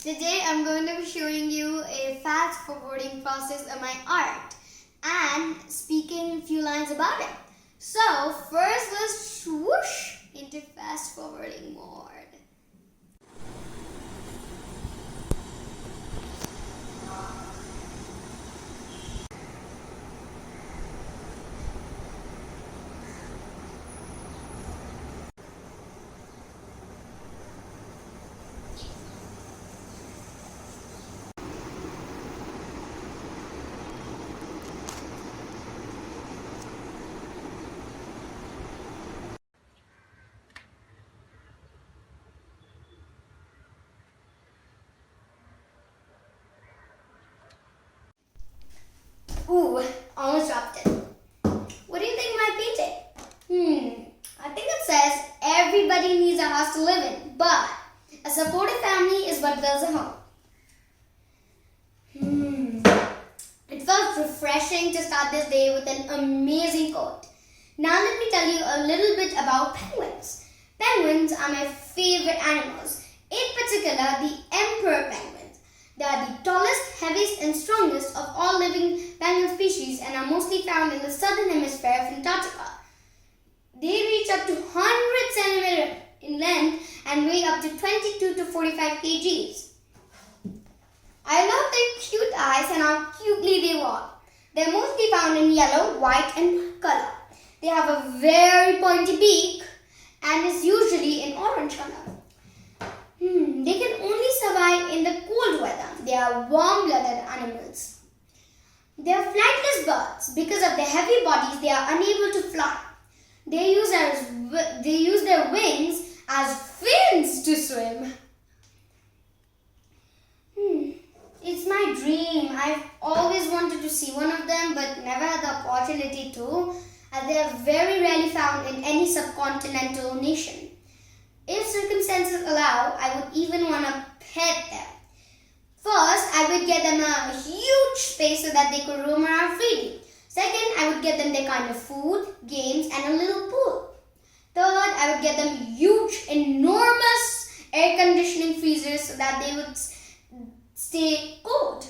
Today I'm going to be showing you a fast forwarding process of my art and speaking a few lines about it. So first let's swoosh into fast forwarding mode. Ooh, almost dropped it. What do you think of my painting? I think it says everybody needs a house to live in, but a supportive family is what builds a home. It felt refreshing to start this day with an amazing quote. Now let me tell you a little bit about penguins. Penguins are my favorite animals, in particular the emperor penguins. They are the tallest, heaviest and strongest of all living penguin species and are mostly found in the southern hemisphere of Antarctica. They reach up to 100 centimeters in length and weigh up to 22 to 45 kgs. I love their cute eyes and how cutely they walk. They are mostly found in yellow, white and color. They have a very pointy beak and is usually in orange color. They can only survive in the cold weather. They are warm-blooded animals. They are flightless birds. Because of their heavy bodies, they are unable to fly. They use their wings as fins to swim. It's my dream. I've always wanted to see one of them but never had the opportunity to, as they are very rarely found in any subcontinental nation. If circumstances allow, I would even want to pet them. First, I would get them a huge space so that they could roam around freely. Second, I would get them their kind of food, games, and a little pool. Third, I would get them huge, enormous air conditioning freezers so that they would stay cold.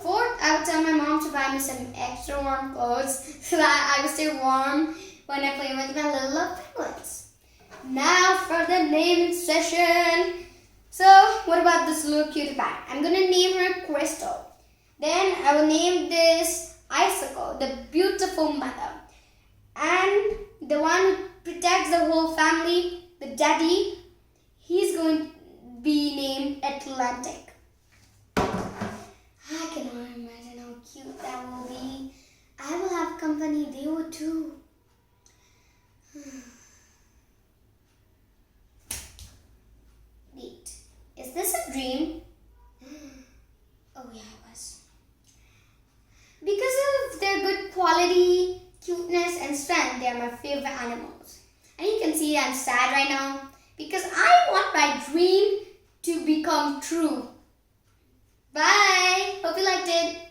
Fourth, I would tell my mom to buy me some extra warm clothes so that I would stay warm when I play with my little love penguins. Now for the naming session. So, what about this little cutie pie? I'm going to name her Crystal. Then I will name this Icicle, the beautiful mother. And the one who protects the whole family, the daddy, he's going to be named Atlantic. I cannot imagine how cute that will be. I will have company, they would too. Wait, is this a dream? Oh yeah, it was. Because of their good quality, cuteness and strength, they are my favorite animals. And you can see I'm sad right now because I want my dream to become true. Bye! Hope you liked it.